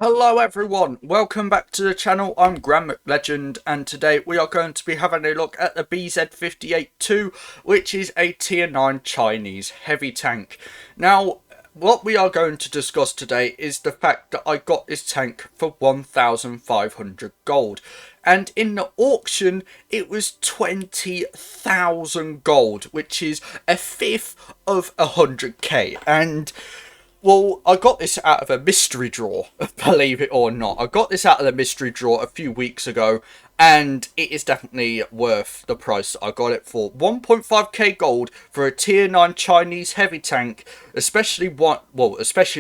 Hello everyone, welcome back to the channel. I'm GrandMcLegend and today we are going to be having a look at the BZ-58-2, which is a tier 9 Chinese heavy tank. Now, what we are going to discuss today is the fact that I got this tank for 1,500 gold. And in the auction, it was 20,000 gold, which is a fifth of 100k. And well, I got this out of a mystery draw, believe it or not. I got this out of the mystery draw a few weeks ago, and it is definitely worth the price. I got it for 1.5k gold for a tier 9 Chinese heavy tank, especially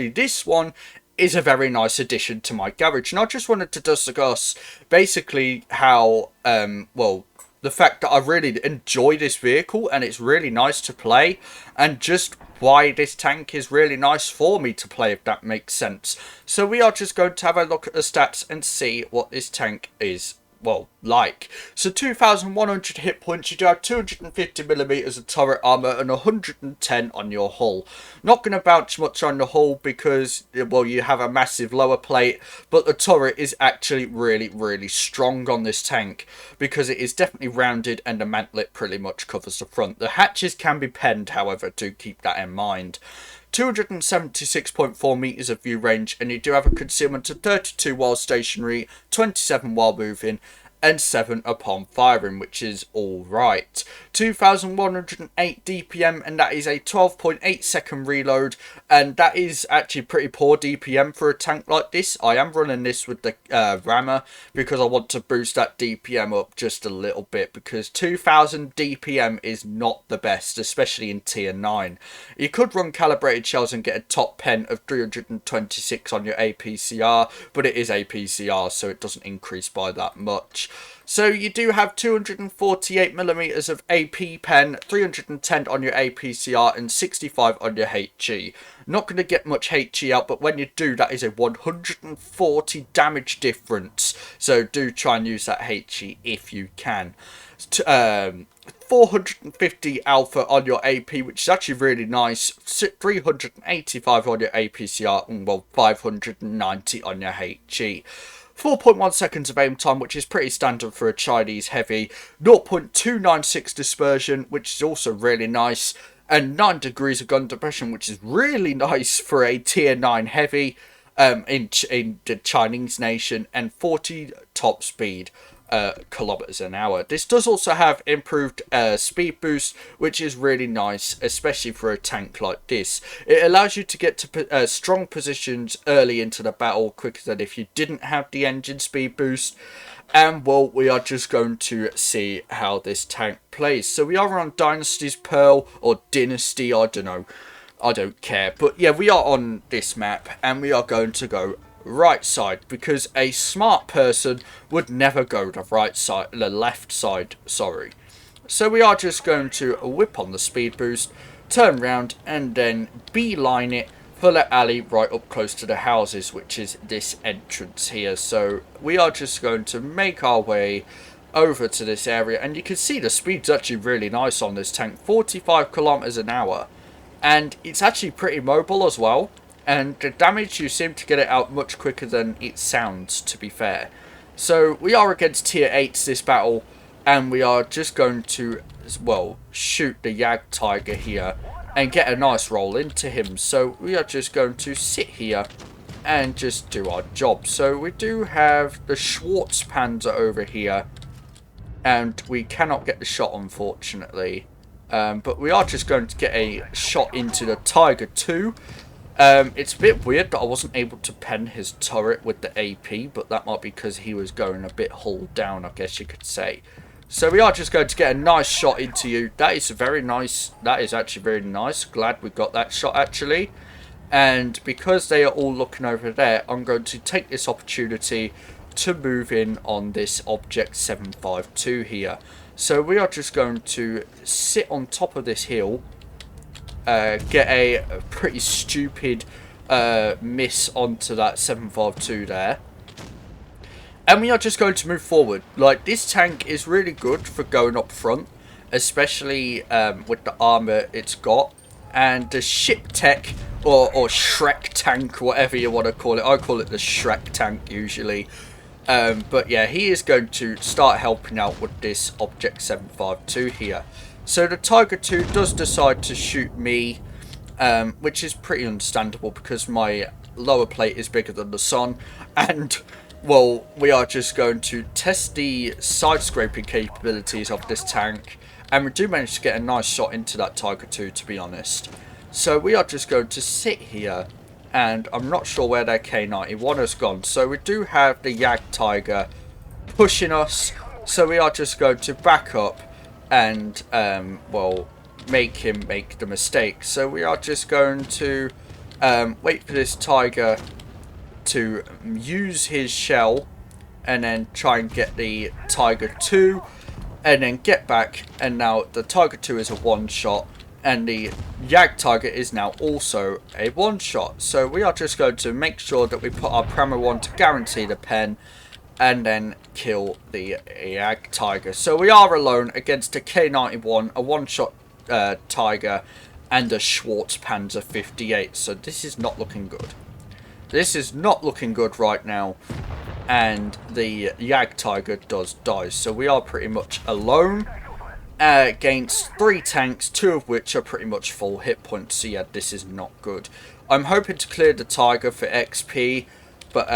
this one is a very nice addition to my garage. And I just wanted to discuss basically how, the fact that I really enjoy this vehicle and it's really nice to play, and just why this tank is really nice for me to play, if that makes sense. So we are just going to have a look at the stats and see what this tank is like. So 2,100 hit points, you do have 250mm of turret armor and 110 on your hull. Not going to bounce much on the hull because, well, you have a massive lower plate, but the turret is actually really strong on this tank because it is definitely rounded and the mantlet pretty much covers the front. The hatches can be penned, however, do keep that in mind. 276.4 meters of view range, and you do have a concealment of 32 while stationary, 27 while moving, and 7 upon firing, which is alright. 2,108 DPM, and that is a 12.8 second reload, and that is actually pretty poor DPM for a tank like this. I am running this with the rammer because I want to boost that DPM up just a little bit, because 2,000 DPM is not the best, especially in tier 9. You could run calibrated shells and get a top pen of 326 on your APCR, but it is APCR, so it doesn't increase by that much. So you do have 248mm of AP pen, 310 on your APCR, and 65 on your HE. Not going to get much HE out, but when you do, that is a 140 damage difference. So do try and use that HE if you can. 450 alpha on your AP, which is actually really nice. 385 on your APCR, and well, 590 on your HE. 4.1 seconds of aim time, which is pretty standard for a Chinese heavy. 0.296 dispersion, which is also really nice. And 9 degrees of gun depression, which is really nice for a tier 9 heavy in the Chinese nation. And 40 top speed kilometers an hour. This does also have improved speed boost, which is really nice, especially for a tank like this. It allows you to get to strong positions early into the battle quicker than if you didn't have the engine speed boost. And well, we are just going to see how this tank plays. So we are on Dynasty's Pearl, or Dynasty, I don't know, I don't care, but yeah, we are on this map and we are going to go right side, because a smart person would never go the right side, the left side, sorry. So we are just going to whip on the speed boost, turn round, and then beeline it for the alley right up close to the houses, which is this entrance here. So we are just going to make our way over to this area, and you can see the speed's actually really nice on this tank, 45 kilometers an hour, and it's actually pretty mobile as well. And the damage, you seem to get it out much quicker than it sounds, to be fair. So we are against tier 8s this battle, and we are just going to, well, shoot the Yag Tiger here and get a nice roll into him. So we are just going to sit here and just do our job. So we do have the Schwartz Panzer over here, and we cannot get the shot, unfortunately. But we are just going to get a shot into the Tiger 2. It's a bit weird that I wasn't able to pen his turret with the AP, but that might be because he was going a bit hull down, I guess you could say. So we are just going to get a nice shot into you. That is very nice. That is actually very nice. Glad we got that shot, actually. And because they are all looking over there, I'm going to take this opportunity to move in on this object 752 here. So we are just going to sit on top of this hill, get a pretty stupid miss onto that 752 there, and we are just going to move forward. Like, this tank is really good for going up front, especially with the armor it's got, and the ship tech or Shrek tank, whatever you want to call it. I call it the Shrek tank usually. But yeah, he is going to start helping out with this Object 752 here. So the Tiger 2 does decide to shoot me, which is pretty understandable because my lower plate is bigger than the sun. And, well, we are just going to test the side-scraping capabilities of this tank. And we do manage to get a nice shot into that Tiger 2, to be honest. So we are just going to sit here. And I'm not sure where their K91 has gone. So we do have the Yag Tiger pushing us. So we are just going to back up and, well, make him make the mistake. So we are just going to wait for this Tiger to use his shell. And then try and get the Tiger 2. And then get back. And now the Tiger 2 is a one-shot. And the Yag Tiger is now also a one-shot. So we are just going to make sure that we put our Pramo on to guarantee the pen. And then kill the Yag Tiger. So we are alone against a K91, a one-shot Tiger, and a Schwartz Panzer 58. So this is not looking good. This is not looking good right now. And the Yag Tiger does die. So we are pretty much alone. Against 3 tanks, 2 of which are pretty much full hit points. So yeah, this is not good. I'm hoping to clear the Tiger for XP, but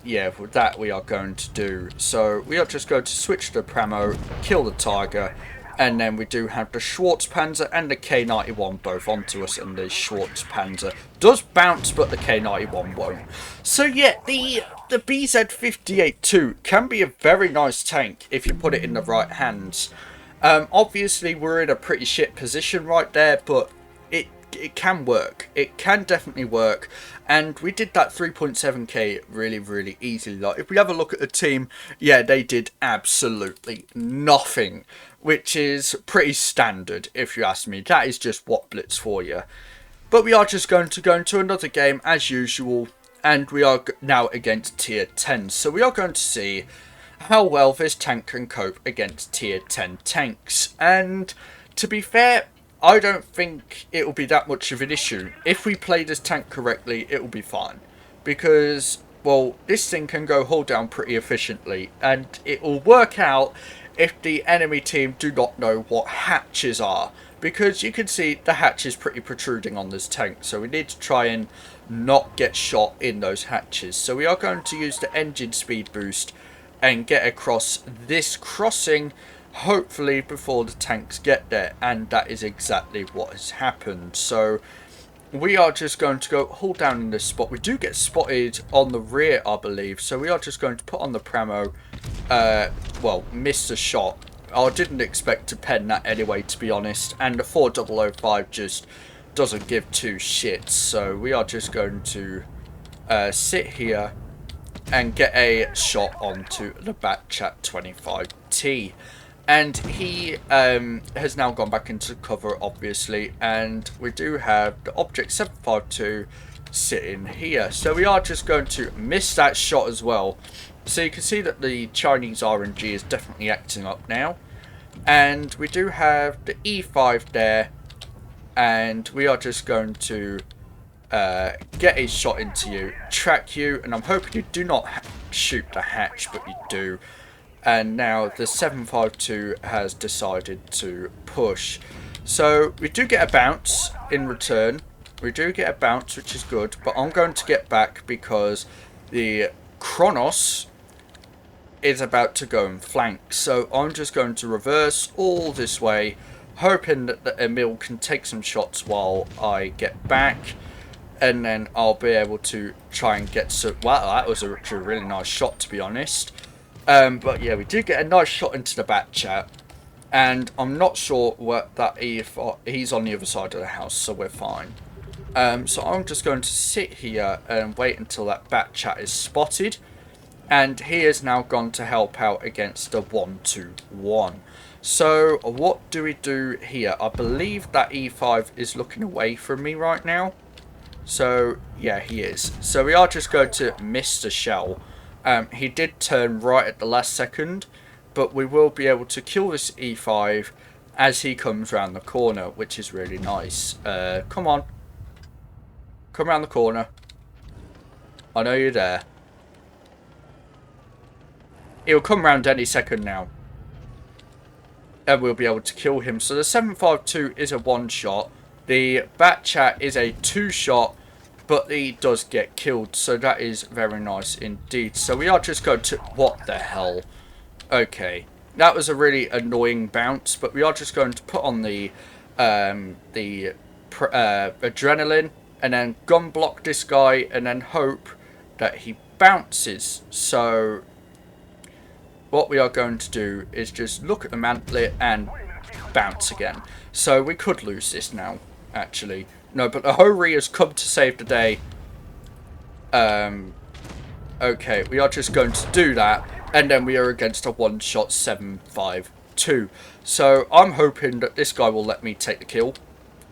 yeah, with that we are going to do. So we are just going to switch to the Pramo, kill the Tiger, and then we do have the Schwartz Panzer and the K91 both onto us, and the Schwartz Panzer does bounce, but the K91 won't. So yeah, the BZ-58-2 can be a very nice tank if you put it in the right hands. Obviously we're in a pretty shit position right there, but it can work. It can definitely work, and we did that 3.7k really easily. Like, if we have a look at the team, yeah, they did absolutely nothing, which is pretty standard if you ask me. That is just what Blitz for you. But we are just going to go into another game as usual, and we are now against tier 10. So we are going to see how well this tank can cope against tier 10 tanks. And to be fair, I don't think it will be that much of an issue. If we play this tank correctly, it will be fine. Because, well, this thing can go hull down pretty efficiently. And it will work out if the enemy team do not know what hatches are. Because you can see the hatch is pretty protruding on this tank. So we need to try and not get shot in those hatches. So we are going to use the engine speed boost and get across this crossing, hopefully before the tanks get there, and that is exactly what has happened. So we are just going to go hull down in this spot. We do get spotted on the rear, I believe, so we are just going to put on the Pramo. Well, missed a shot. I didn't expect to pen that anyway, to be honest, and the 4005 just doesn't give 2 shits. So we are just going to sit here and get a shot onto the Batchat 25T. And he has now gone back into cover, obviously. And we do have the Object 752 sitting here. So we are just going to miss that shot as well. So you can see that the Chinese RNG is definitely acting up now. And we do have the E5 there. And we are just going to get a shot into you, track you, and I'm hoping you do not shoot the hatch, but you do. And now the 752 has decided to push. So we do get a bounce in return. We do get a bounce, which is good, but I'm going to get back because the Kronos is about to go and flank. So I'm just going to reverse all this way, hoping that the Emil can take some shots while I get back. And then I'll be able to try and get some... Wow, that was a really nice shot, to be honest. But yeah, we do get a nice shot into the Batchat. And I'm not sure what that if he's on the other side of the house, so we're fine. So I'm just going to sit here and wait until that Batchat is spotted. And he has now gone to help out against the 1-2-1. So what do we do here? I believe that E5 is looking away from me right now. So, yeah, he is. So we are just going to miss the shell. He did turn right at the last second, but we will be able to kill this E5 as he comes round the corner, which is really nice. Come on. Come around the corner. I know you're there. He'll come round any second now. And we'll be able to kill him. So the 752 is a one-shot. The Batchat is a two-shot. But he does get killed. So that is very nice indeed. So we are just going to... What the hell? Okay. That was a really annoying bounce. But we are just going to put on the adrenaline. And then gun block this guy. And then hope that he bounces. So... what we are going to do is just look at the mantlet and bounce again. So we could lose this now, actually. No, but the Hori has come to save the day. Okay, we are just going to do that. And then we are against a one-shot 752. So I'm hoping that this guy will let me take the kill.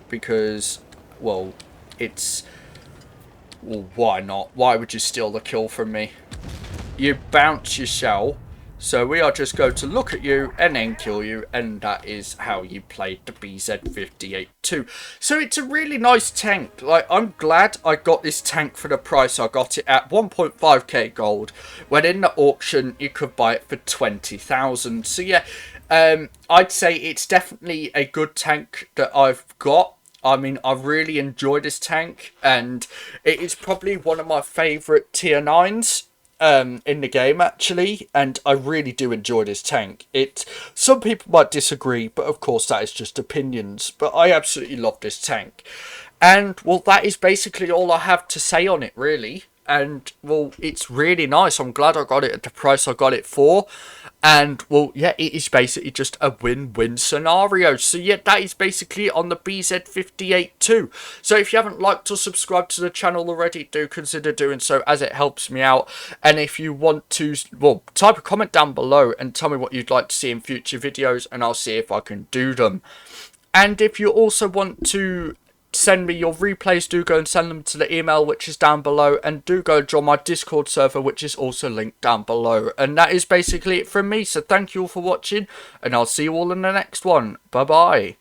Because, well, it's... well, why not? Why would you steal the kill from me? You bounce, you shall. So we are just going to look at you and then kill you, and that is how you played the BZ-58-2. So it's a really nice tank. Like, I'm glad I got this tank for the price I got it at, 1.5k gold, when in the auction you could buy it for 20,000. So yeah, I'd say it's definitely a good tank that I've got. I mean, I really enjoy this tank, and it is probably one of my favourite tier 9s. In the game, actually, and I really do enjoy this tank. Some people might disagree, but of course that is just opinions, but I absolutely love this tank. And well, that is basically all I have to say on it, really. And well, it's really nice. I'm glad I got it at the price I got it for. And well, yeah, it is basically just a win-win scenario. So yeah, that is basically on the BZ-58-2. So if you haven't liked or subscribed to the channel already, do consider doing so, as it helps me out. And if you want to, well, type a comment down below and tell me what you'd like to see in future videos, and I'll see if I can do them. And if you also want to send me your replays, do go and send them to the email which is down below, and do go join my Discord server which is also linked down below. And that is basically it from me, so thank you all for watching, and I'll see you all in the next one. Bye bye.